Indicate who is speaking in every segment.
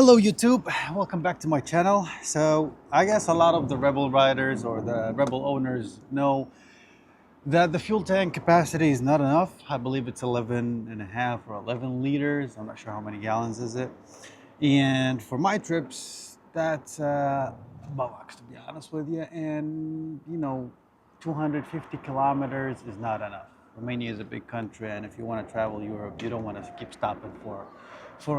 Speaker 1: Hello YouTube, welcome back to my channel. So I guess a lot of the Rebel riders or the Rebel owners know that the fuel tank capacity is not enough. I believe it's 11 and a half or 11 liters. I'm not sure how many gallons is it. And for my trips, that's buttocks, to be honest with you. And 250 kilometers is not enough. Romania is a big country, and if you want to travel Europe, you don't want to keep stopping for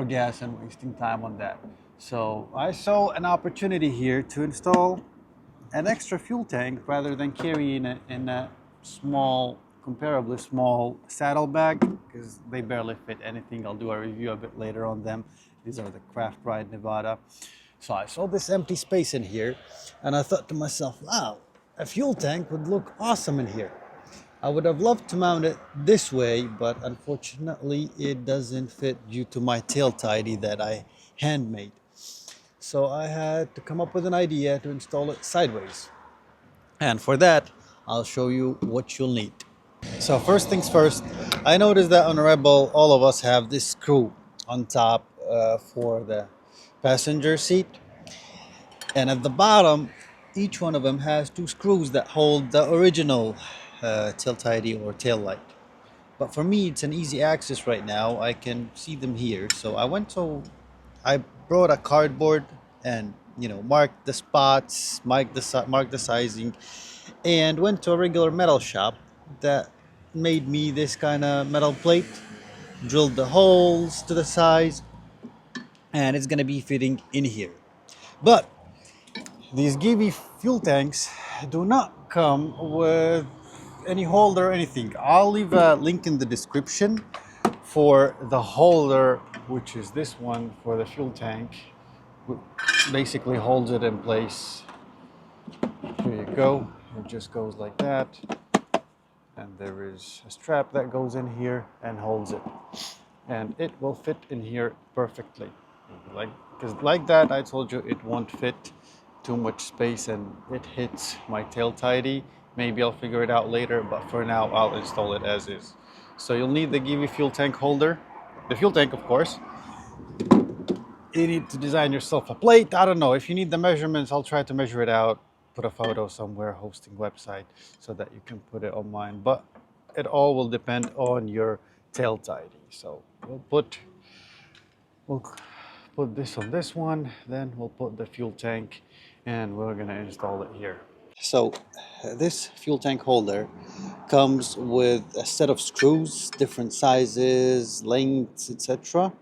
Speaker 1: gas and wasting time on that. So I saw an opportunity here to install an extra fuel tank rather than carrying it in a small, comparably small saddlebag, because they barely fit anything. I'll do a review a bit later on them. These are the Craft Ride Nevada. So I saw this empty space in here, and I thought to myself, wow, a fuel tank would look awesome in here. I would have loved to mount it this way, but unfortunately it doesn't fit due to my tail tidy that I handmade. So I had to come up with an idea to install it sideways. And for that, I'll show you what you'll need. So first things first, I noticed that on Rebel, all of us have this screw on top for the passenger seat. And at the bottom, each one of them has two screws that hold the original tail tidy or tail light. But for me, it's an easy access right now. I can see them here. So I brought a cardboard and marked the spots, marked the sizing, and went to a regular metal shop that made me this kind of metal plate, drilled the holes to the size, and it's gonna be fitting in here. But these Givi fuel tanks do not come with any holder or anything. I'll leave a link in the description for the holder, which is this one for the fuel tank. Basically holds it in place. Here you go. It just goes like that. And there is a strap that goes in here and holds it. And it will fit in here perfectly. Because like that, I told you it won't fit too much space and it hits my tail tidy. Maybe I'll figure it out later, but for now I'll install it as is. So you'll need the Givi fuel tank holder, the fuel tank of course. You need to design yourself a plate. I don't know, if you need the measurements, I'll try to measure it out, put a photo somewhere, hosting website, so that you can put it on mine. But it all will depend on your tail tidy. So we'll put this on this one, then we'll put the fuel tank, and we're gonna install it here. So this fuel tank holder comes with a set of screws, different sizes, lengths, etc.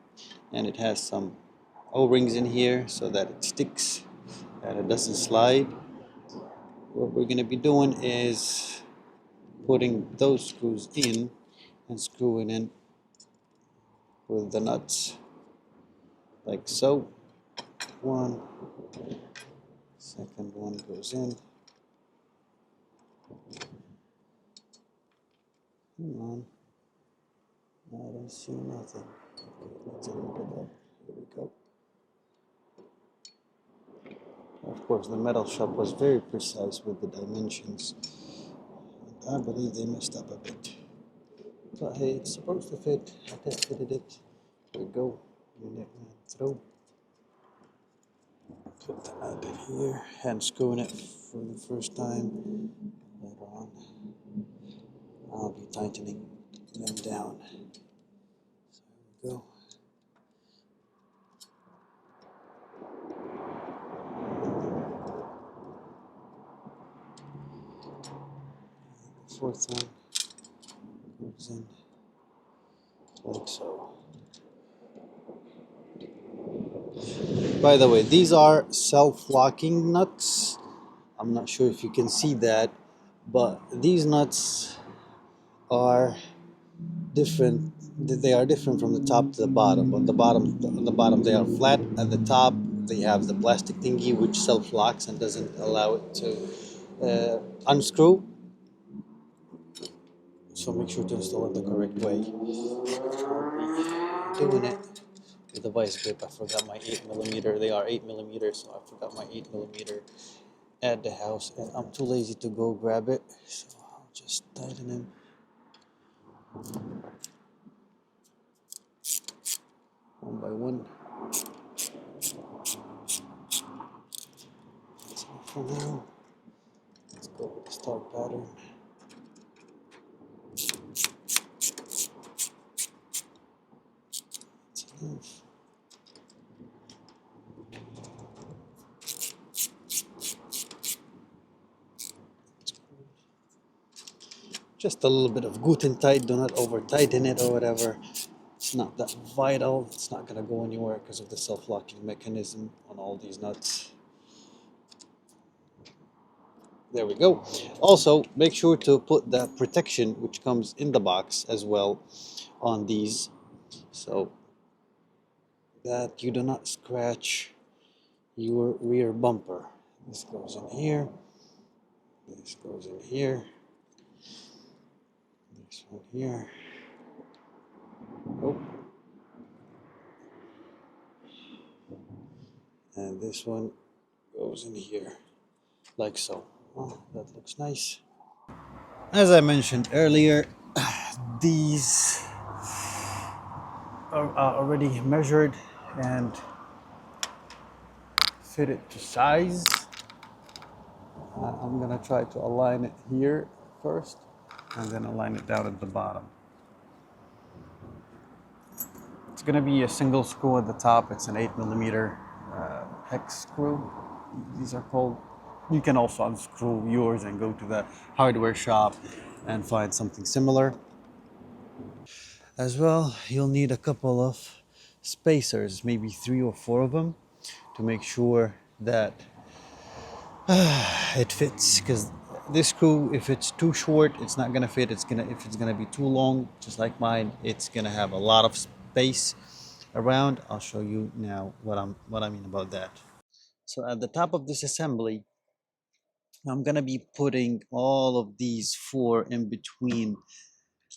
Speaker 1: And it has some O-rings in here so that it sticks and it doesn't slide. What we're gonna be doing is putting those screws in and screwing in with the nuts like so. One, second one goes in. Come on. I don't see nothing. Okay, let's open it up. Here we go. Of course, the metal shop was very precise with the dimensions. I believe they messed up a bit. But hey, it's supposed to fit. I tested it. Here we go. Unit went through. Put the nut in here. Hand screwing it for the first time. Later on, I'll be tightening them down. So here we go. The fourth one goes in like so. By the way, these are self-locking nuts. I'm not sure if you can see that, but these nuts are different. They are different from the top to the bottom. On the bottom they are flat. At the top they have the plastic thingy which self-locks and doesn't allow it to unscrew. So make sure to install it the correct way. I'll be doing it with the vice grip. I forgot my 8mm. They are 8mm, so I forgot my 8mm at the house, and I'm too lazy to go grab it. So I'll just tighten them. One by one. for now. Let's go with the start pattern. That's enough. Just a little bit of Guten tight, do not over tighten it or whatever. It's not that vital. It's not gonna go anywhere because of the self-locking mechanism on all these nuts. There we go. Also, make sure to put the protection which comes in the box as well on these, so that you do not scratch your rear bumper. This goes in here. This goes in here. This one here. Oh. And this one goes in here, like so. Oh, that looks nice. As I mentioned earlier, these are already measured and fitted to size. I'm gonna try to align it here first and then align it down at the bottom. It's gonna be a single screw at the top. It's an 8mm hex screw. These are called. You can also unscrew yours and go to the hardware shop and find something similar. As well, you'll need a couple of spacers, maybe 3 or 4 of them, to make sure that it fits, because this screw, if it's too short, it's not gonna fit. If it's gonna be too long, just like mine, it's gonna have a lot of space around. I'll show you now what I mean about that. So at the top of this assembly, I'm gonna be putting all of these 4 in between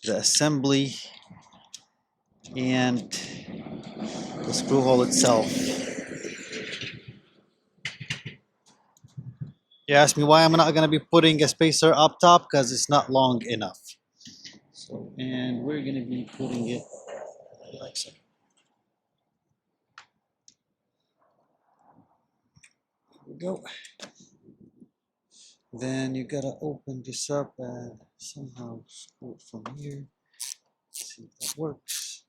Speaker 1: the assembly and the screw hole itself. You ask me why I'm not gonna be putting a spacer up top, because it's not long enough. So, and we're gonna be putting it like so. Here we go. Then you gotta open this up and somehow screw it from here. Let's see if that works.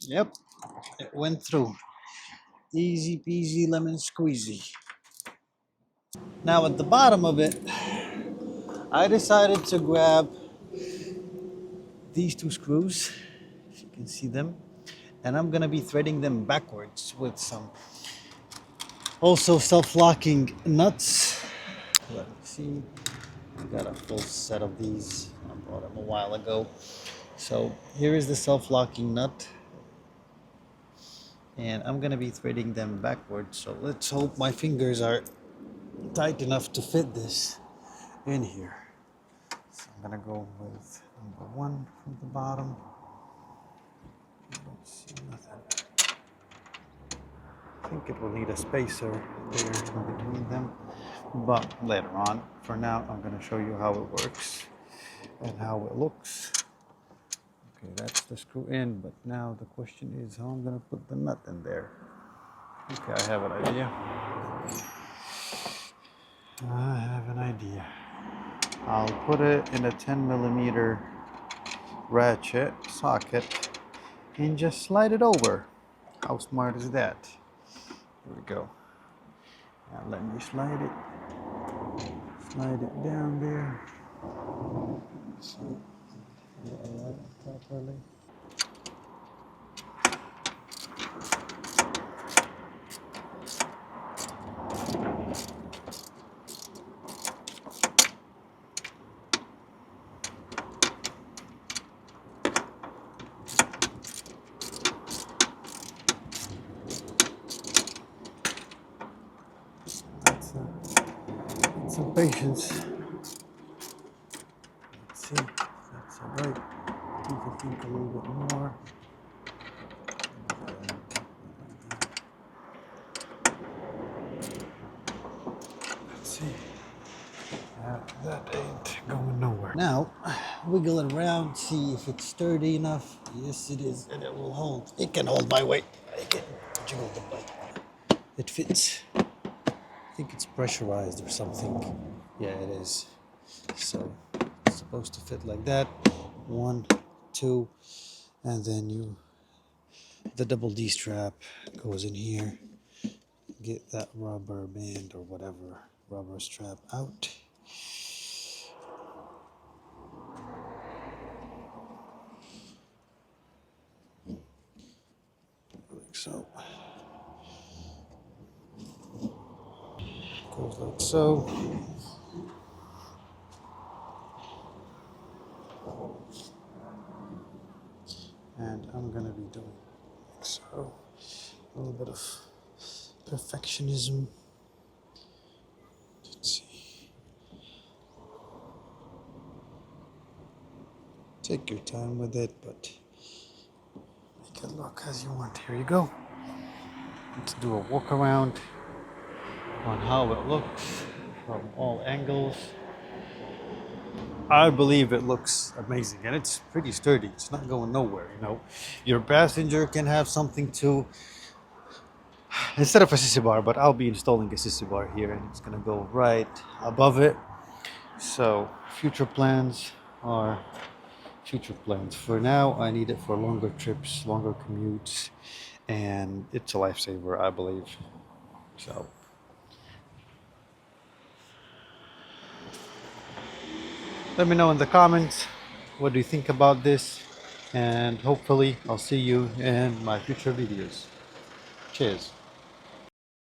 Speaker 1: Yep, it went through. Easy peasy lemon squeezy. Now at the bottom of it, I decided to grab these 2 screws, if you can see them, and I'm gonna be threading them backwards with some also self-locking nuts. Let me see. I got a full set of these. I bought them a while ago. So here is the self-locking nut, and I'm gonna be threading them backwards. So let's hope my fingers are tight enough to fit this in here. So I'm gonna go with number 1 from the bottom. I don't see nothing. I think it will need a spacer there in between them, but later on. For now, I'm going to show you how it works and how it looks. Okay, that's the screw in, but now the question is how I'm going to put the nut in there. Okay, I have an idea. I'll put it in a 10mm ratchet socket and just slide it over. How smart is that? Here we go. Now let me slide it down there. So I like it properly. Some patience. Let's see if that's all right. You can think a little bit more. Let's see. That ain't going nowhere. Now, wiggle it around, see if it's sturdy enough. Yes, it is, and it will hold. It can hold my weight. I can jiggle the bike. it fits. I think it's pressurized or something. Yeah, it is. So it's supposed to fit like that. 1, 2, and then the double D strap goes in here. Get that rubber band or whatever rubber strap out. Like so. Goes like so. And I'm gonna be doing like so. A little bit of perfectionism. Let's see. Take your time with it, but make it look as you want. Here you go. Let's do a walk around on how it looks from all angles. I believe it looks amazing, and it's pretty sturdy. It's not going nowhere, you know. Your passenger can have something to, instead of a sissy bar, but I'll be installing a sissy bar here, and it's gonna go right above it. So future plans are future plans. For now, I need it for longer trips, longer commutes, and it's a lifesaver, I believe. So let me know in the comments what do you think about this, and hopefully I'll see you in my future videos. Cheers.